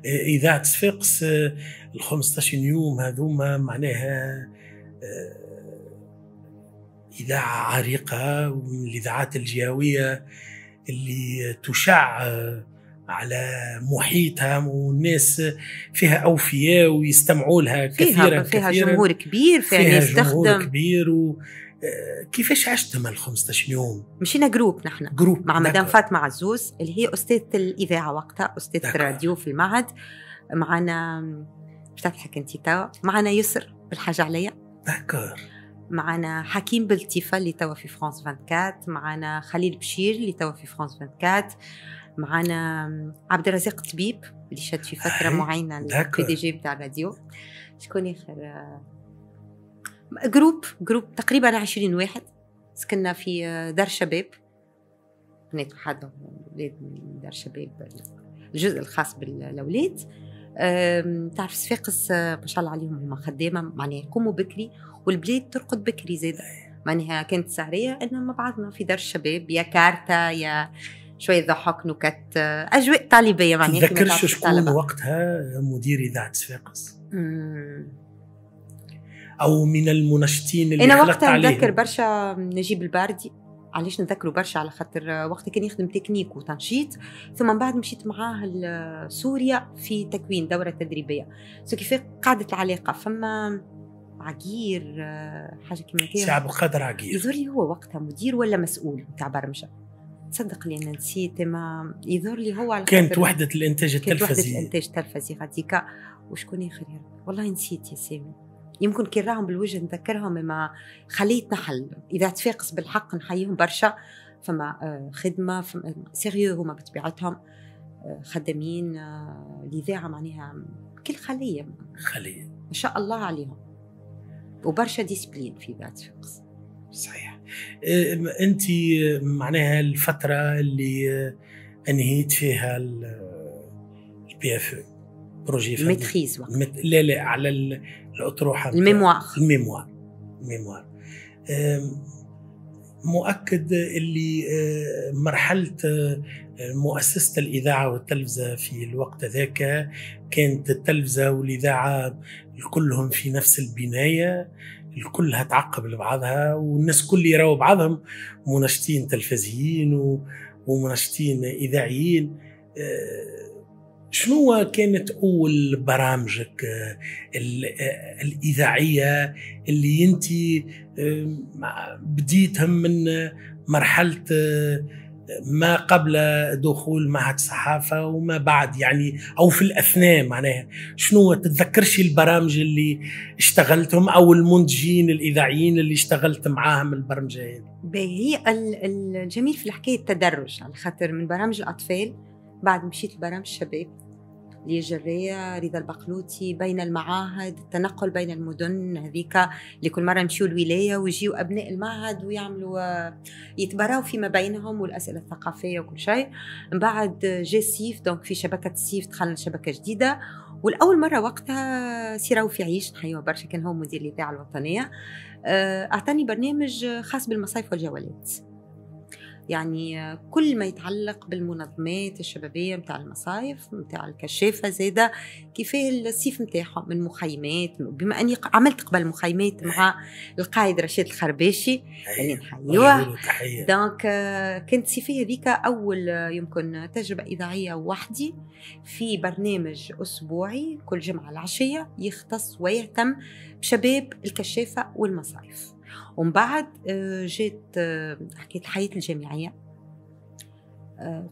إذاعة صفاقس ال 15 يوم هذوما معناها إذاعة عريقة ومن الإذاعات الجهوية اللي تشع على محيطها، والناس فيها أوفياء ويستمعوا لها كثيرا فيها جمهور كبير، فيها ناس جمهور تخدم كبير. كيفاش عشتم ال 15 يوم؟ مشينا جروب نحن جروب مع مدام فاطمة عزوز اللي هي أستاذة الإذاعة وقتها، أستاذة الراديو في المعهد. معنا مش تضحك أنت توا، معنا يسر بالحاجة عليا، معنا حكيم بلطيفة اللي توا في فرانس 24، معنا خليل بشير اللي توا في فرانس 24، معنا عبد الرزاق طبيب اللي شاد في فترة معينة البي دي جي بتاع الراديو. شكون آخر؟ جروب تقريبا 20 واحد. سكننا في دار شباب، بنات وحدهم ولاد من دار شباب، الجزء الخاص بالأولاد. تعرف صفاقس ما شاء الله عليهم هم خدامة، معناها يقوموا بكري والبلاد ترقد بكري زيادة. معناها كانت سهرية إننا مع بعضنا في دار الشباب، يا كارتا يا شوية ضحك نكت، أجواء طالبية. معناها تذكرش شكون وقتها مدير إذاعة صفاقس أو من المنشطين اللي أنا وقتها نذكر برشا نجيب الباردي. علاش نذكره برشا؟ على خاطر وقتها كان يخدم تكنيك وتنشيط، ثم من بعد مشيت معاه لسوريا في تكوين دورة تدريبية. كيف قعدت العلاقة فما عقير حاجة كيما كده، سي عبد القادر عقير، يظهر لي هو وقتها مدير ولا مسؤول بتاع برمجة، تصدق لي أنا نسيت، ما يظهر لي هو على كانت وحدة الإنتاج التلفزي، كانت وحدة الإنتاج التلفزي غاديكا. وشكون آخر يا رب والله نسيت يا سامي، يمكن كي نراهم بالوجه نذكرهم، ما خليت نحل. إذا صفاقس بالحق نحييهم برشا، فما خدمة سيريو هما بطبيعتهم، خدامين الإذاعة معناها كل خلية ما شاء الله عليهم، وبرشا ديسبلين في ذات صفاقس. صحيح. أنت معناها الفترة اللي أنهيت فيها البي اف بروجي الميتريز لا على الأطروحة الميموار مؤكد اللي مرحلة مؤسسة الإذاعة والتلفزة في الوقت ذاك كانت التلفزة والإذاعة كلهم في نفس البناية، الكلها تعقب لبعضها، والناس كل يراوا بعضهم منشطين تلفزيين ومنشطين إذاعيين. شنو كانت أول برامجك الإذاعية اللي أنت بديتهم من مرحلة ما قبل دخول معهد الصحافة وما بعد، يعني أو في الأثناء؟ معناها شنو تتذكرش البرامج اللي اشتغلتهم أو المنتجين الإذاعيين اللي اشتغلت معاهم البرمجة هذه؟ هي الجميل في الحكاية التدرج، على خاطر من برامج الأطفال بعد مشيت لبرامج الشباب، لي جرية رضا البقلوطي، بين المعاهد، التنقل بين المدن هذيك اللي كل مرة نمشيو الولاية ويجيوا أبناء المعهد ويعملوا يتبراوا فيما بينهم والأسئلة الثقافية وكل شيء. من بعد جاء السيف، دونك في شبكة السيف دخلنا شبكة جديدة، والأول مرة وقتها سيراو في عيش نحيوه برشا، كان هو مدير الإذاعة الوطنية، أعطاني برنامج خاص بالمصايف والجولات، يعني كل ما يتعلق بالمنظمات الشبابية متاع المصايف متاع الكشافة زيادة، كيفاه السيف متاعهم من مخيمات، بما أني عملت قبل مخيمات مع القائد رشيد الخرباشي اللي نحيوه. دونك كانت سيفية ذيك أول يمكن تجربة إذاعية وحدي في برنامج أسبوعي كل جمعة العشية يختص ويهتم بشباب الكشافة والمصايف. ومن بعد جيت حكيت الحياة الجامعية،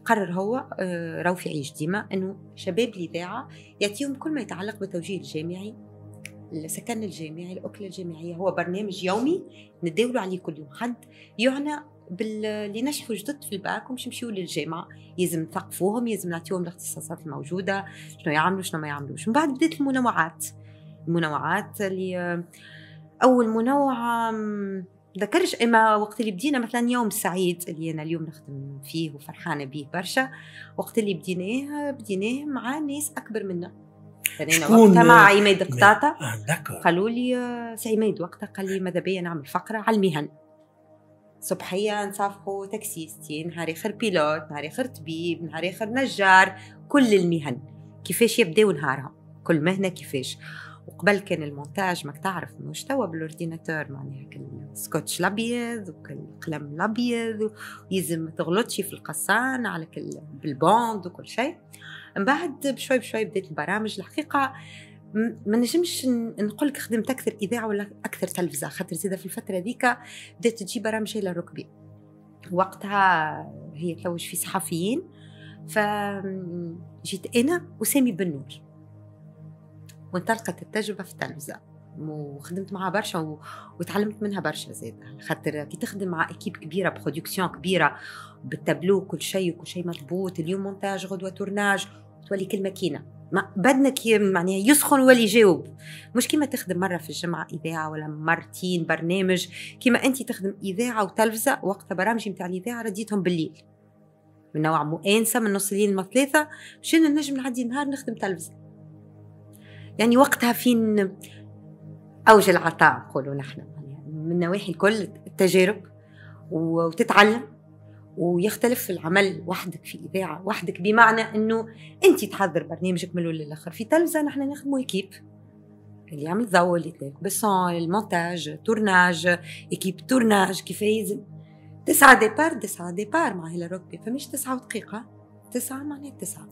قرر هو روفي عيش ديما أنه شباب الإذاعة يأتيهم كل ما يتعلق بالتوجيه الجامعي، السكن الجامعي، الأكلة الجامعية. هو برنامج يومي نداولوا عليه كل يوم، حد يعنى اللي نشفوا جدد في الباك ومش يمشيوا للجامعة، يلزم نثقفوهم، يلزم نعطيهم الاختصاصات الموجودة، شنو يعملوا شنو ما يعملوش. من بعد بدأت المنوعات اللي أول منوعة ذكرش، إما وقت اللي بدينا مثلا يوم سعيد اللي أنا اليوم نخدم فيه وفرحانة به برشا، وقت اللي بديناه مع ناس أكبر منا. وقتها مع عماد قطاطة قالوا لي سي عماد وقتها قال لي ماذا بيا نعمل فقرة على المهن صبحية، نصافحوا تاكسيستي، نهار آخر بيلوت، نهار آخر طبيب، نهار آخر نجار، كل المهن كيفاش يبداو نهارهم، كل مهنة كيفاش. وقبل كان المونتاج ماك تعرف مش توا بالاورديناتور، معناها السكوتش الابيض والقلم الابيض، ويلزم ما تغلطش في القصان على كل بالبوند وكل شيء. من بعد بشوي بشوي بدات البرامج. الحقيقه ما نجمش نقول لك خدمت اكثر اذاعه ولا اكثر تلفزه، خاطر زيدا في الفتره ذيك بدات تجي برامج الى الركبي. وقتها هي تلوج في صحفيين، فجيت انا وسامي بن نور وانطلقت التجربه في التلفزه، وخدمت معها برشا وتعلمت منها برشا زيادة. خاطر كي تخدم مع اكيب كبيره، برودكسيون كبيره، بالتابلو كل شيء وكل شيء مضبوط، اليوم مونتاج غدوه تورناج، تولي كل ماكينه ما بدنا معناها يسخن ولا يجاوب. مش كيما تخدم مره في الجمعه اذاعه ولا مرتين برنامج، كيما انت تخدم اذاعه وتلفزه. وقتها برامجي نتاع الاذاعه رديتهم بالليل من نوع مؤانسه من نص الليل ل3، مشينا نجم نعدي نهار نخدم تلفزه. يعني وقتها فين اوج العطاء نقولوا نحن، من نواحي الكل التجارب وتتعلم. ويختلف العمل وحدك في إذاعة وحدك، بمعنى أنه أنت تحضر برنامجك من الأول للآخر. في تلفزة نحن نخدموا إكيب اللي يعمل ضوء، اللي يتلاقى بالصون، المونتاج، تورناج، إكيب تورناج كيف 9 ديبار مع هلا ركبي، فمش 9 دقيقة 9 معناها 9.